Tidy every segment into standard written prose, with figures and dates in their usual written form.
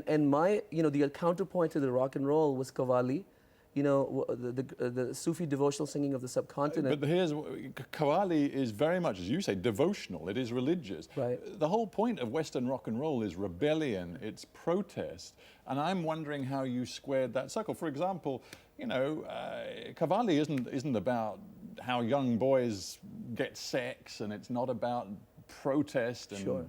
And my, the counterpoint to the rock and roll was Qawwali, the Sufi devotional singing of the subcontinent. But here's, Qawwali is very much, as you say, devotional. It is religious. Right. The whole point of Western rock and roll is rebellion, it's protest. And I'm wondering how you squared that circle. For example, Qawwali isn't about how young boys get sex, and it's not about protest and Sure.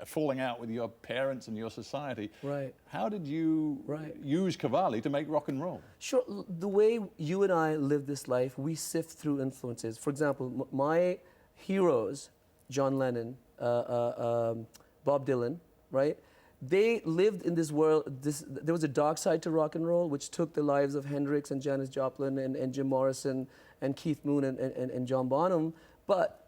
falling out with your parents and your society. Right. How did you use Qawwali to make rock and roll? Sure. The way you and I live this life, we sift through influences. For example, my heroes, John Lennon, Bob Dylan, right? They lived in this world. There was a dark side to rock and roll, which took the lives of Hendrix and Janis Joplin and Jim Morrison and Keith Moon and John Bonham, but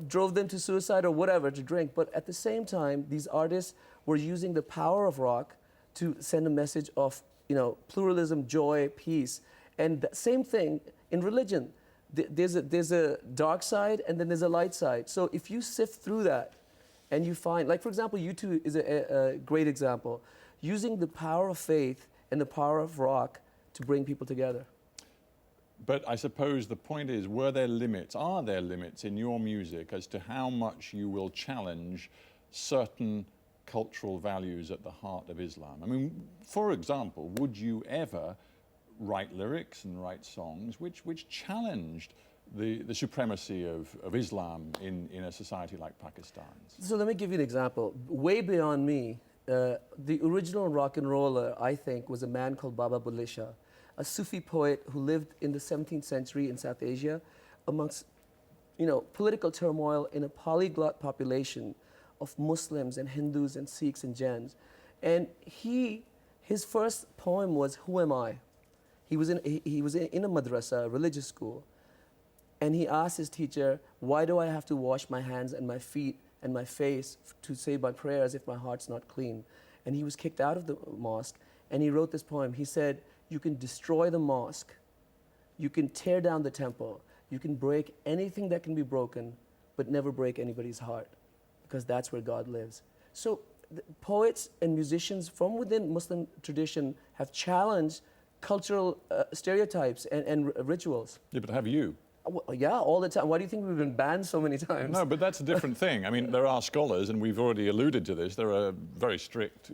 drove them to suicide or whatever, to drink. But at the same time, these artists were using the power of rock to send a message of, pluralism, joy, peace. And the same thing in religion. There's a dark side and then there's a light side. So if you sift through that and you find, like for example, U2 is a great example, using the power of faith and the power of rock to bring people together. But I suppose the point is, are there limits in your music as to how much you will challenge certain cultural values at the heart of Islam? I mean, for example, would you ever write lyrics and write songs which challenged the supremacy of Islam in a society like Pakistan? So let me give you an example. Way beyond me, the original rock and roller, I think, was a man called Baba Bulleh Shah, a Sufi poet who lived in the 17th century in South Asia amongst, political turmoil in a polyglot population of Muslims and Hindus and Sikhs and Jains. And his first poem was, "Who am I?" He was in a madrasa, a religious school, and he asked his teacher, "Why do I have to wash my hands and my feet and my face to say my prayers if my heart's not clean?" And he was kicked out of the mosque, and he wrote this poem. He said, "You can destroy the mosque, you can tear down the temple, you can break anything that can be broken, but never break anybody's heart, because that's where God lives." So poets and musicians from within Muslim tradition have challenged cultural stereotypes and rituals. Yeah, but have you? Well, yeah, all the time. Why do you think we've been banned so many times? No, but that's a different thing. I mean, there are scholars, and we've already alluded to this, there are very strict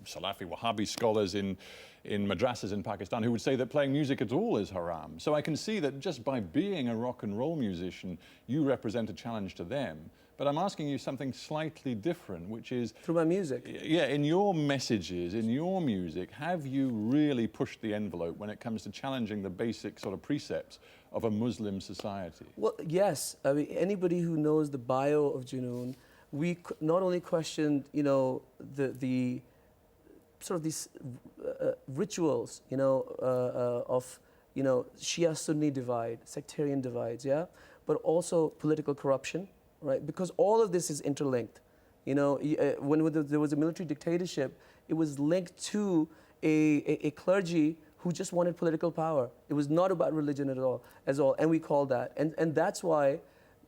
Salafi, Wahhabi scholars in madrasas in Pakistan who would say that playing music at all is haram. So I can see that just by being a rock and roll musician, you represent a challenge to them. But I'm asking you something slightly different, which is... Through my music? Yeah, in your messages, in your music, have you really pushed the envelope when it comes to challenging the basic sort of precepts of a Muslim society? Well, yes. I mean, anybody who knows the bio of Junoon, we not only questioned, the sort of these rituals, of, Shia-Sunni divide, sectarian divides, yeah? But also political corruption, right? Because all of this is interlinked. When there was a military dictatorship, it was linked to a clergy who just wanted political power. It was not about religion at all, and we called that. And that's why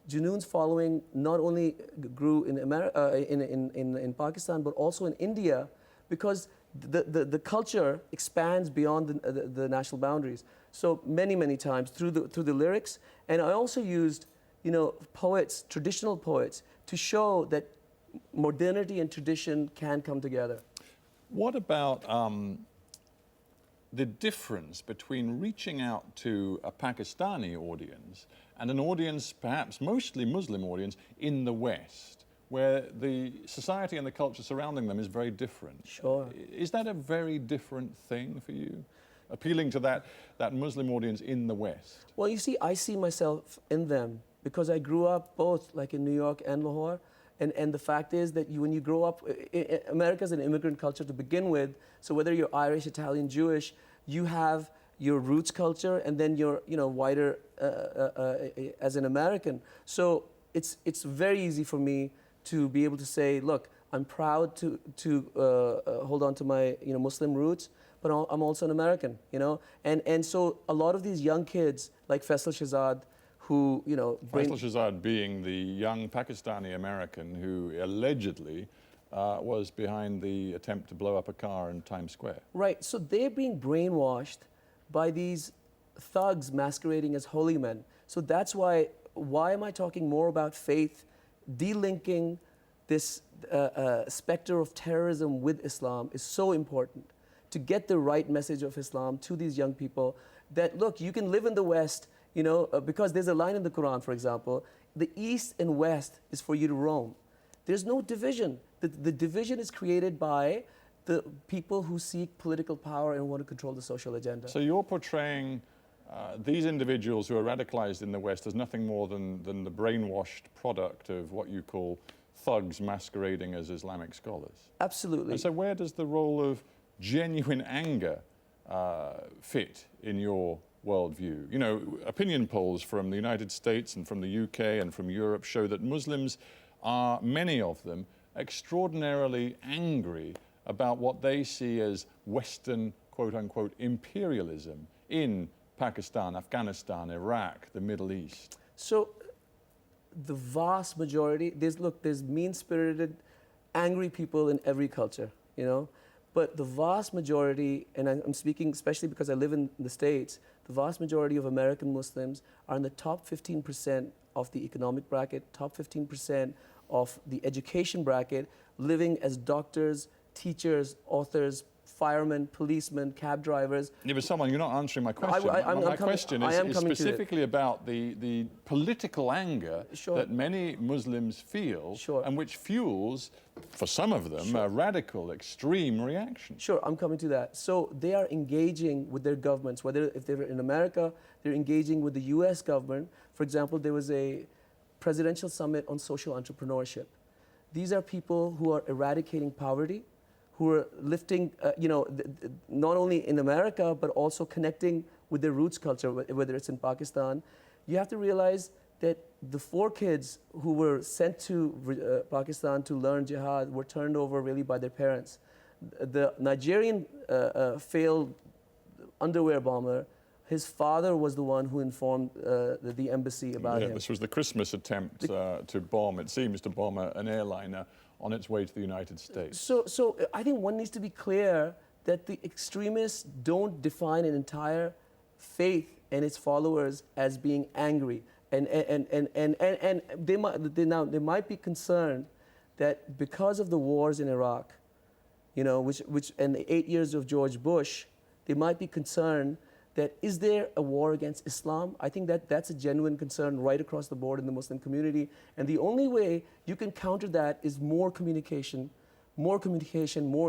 Junoon's following not only grew in in Pakistan, but also in India, because the culture expands beyond the national boundaries. So many times through the lyrics, and I also used poets, traditional poets, to show that modernity and tradition can come together. What about the difference between reaching out to a Pakistani audience and an audience, perhaps mostly Muslim audience, in the West, where the society and the culture surrounding them is very different? Sure. Is that a very different thing for you, appealing to that Muslim audience in the West? Well, you see, I see myself in them because I grew up both, like in New York and Lahore. And the fact is that when you grow up, America's an immigrant culture to begin with, so whether you're Irish, Italian, Jewish, you have your roots culture and then your wider as an American. So it's very easy for me to be able to say, look, I'm proud to hold on to my Muslim roots, but I'm also an American, and so a lot of these young kids like Faisal Shahzad, who Faisal Shahzad being the young Pakistani American who allegedly was behind the attempt to blow up a car in Times Square. Right. So they're being brainwashed by these thugs masquerading as holy men. So that's why am I talking more about faith, delinking this specter of terrorism with Islam is so important to get the right message of Islam to these young people that, look, you can live in the West, because there's a line in the Quran, for example, the East and West is for you to roam. There's no division. The division is created by the people who seek political power and want to control the social agenda. So you're portraying these individuals who are radicalized in the West as nothing more than the brainwashed product of what you call thugs masquerading as Islamic scholars. Absolutely. And so where does the role of genuine anger fit in your worldview? You know, opinion polls from the United States and from the UK and from Europe show that Muslims are, many of them, extraordinarily angry about what they see as Western, quote-unquote, imperialism in Pakistan, Afghanistan, Iraq, the Middle East. So the vast majority, there's mean-spirited, angry people in every culture, but the vast majority, and I'm speaking especially because I live in the States, the vast majority of American Muslims are in the top 15% of the economic bracket, top 15% of the education bracket, living as doctors, teachers, authors, firemen, policemen, cab drivers. Yeah, but Salman, you're not answering my question. My question is specifically about the political anger that many Muslims feel and which fuels, for some of them, a radical, extreme reaction. Sure, I'm coming to that. So they are engaging with their governments, whether if they're in America, they're engaging with the US government. For example, there was a presidential summit on social entrepreneurship. These are people who are eradicating poverty, who are lifting, not only in America, but also connecting with their roots culture, whether it's in Pakistan. You have to realize that the 4 kids who were sent to Pakistan to learn jihad were turned over really by their parents. The Nigerian failed underwear bomber, his father was the one who informed the embassy about him. This was the Christmas attempt to bomb, it seems, to bomb an airliner on its way to the United States. So I think one needs to be clear that the extremists don't define an entire faith and its followers as being angry. And they might be concerned that because of the wars in Iraq, which and the 8 years of George Bush, they might be concerned that is there a war against Islam? I think that's a genuine concern right across the board in the Muslim community. And the only way you can counter that is more communication, more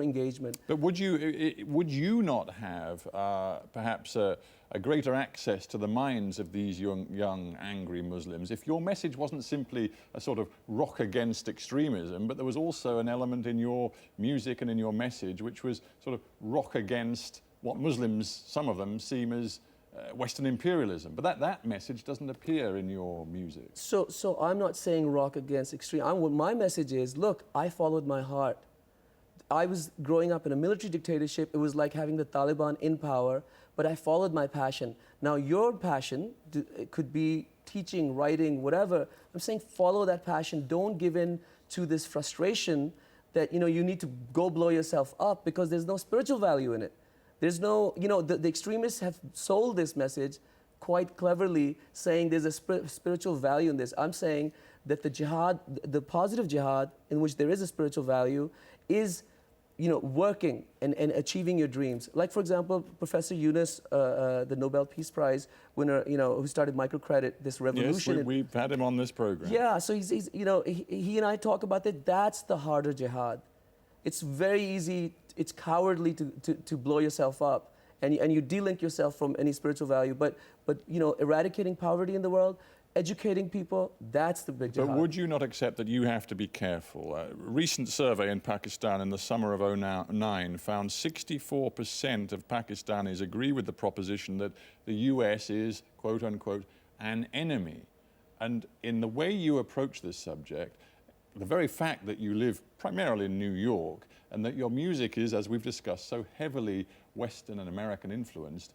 engagement. But would you not have perhaps a greater access to the minds of these young angry Muslims if your message wasn't simply a sort of rock against extremism, but there was also an element in your music and in your message which was sort of rock against what Muslims, some of them, seem as Western imperialism, but that message doesn't appear in your music. So I'm not saying rock against extreme. My message is, look, I followed my heart. I was growing up in a military dictatorship. It was like having the Taliban in power, but I followed my passion. Now your passion, it could be teaching, writing, whatever. I'm saying follow that passion. Don't give in to this frustration that you need to go blow yourself up because there's no spiritual value in it. There's no, the extremists have sold this message quite cleverly, saying there's a spiritual value in this. I'm saying that the jihad, the positive jihad, in which there is a spiritual value, is, working and achieving your dreams. Like, for example, Professor Yunus, the Nobel Peace Prize winner, who started microcredit, this revolution. Yes, we've had him on this program. Yeah, so he and I talk about that. That's the harder jihad. It's very easy, it's cowardly to blow yourself up and you delink yourself from any spiritual value. But eradicating poverty in the world, educating people, that's the big jihad. But would you not accept that you have to be careful? A recent survey in Pakistan in the summer of '09 found 64% of Pakistanis agree with the proposition that the US is, quote unquote, an enemy. And in the way you approach this subject, the very fact that you live primarily in New York and that your music is, as we've discussed, so heavily Western and American influenced,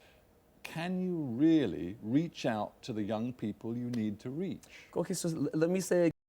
can you really reach out to the young people you need to reach? Okay, so let me say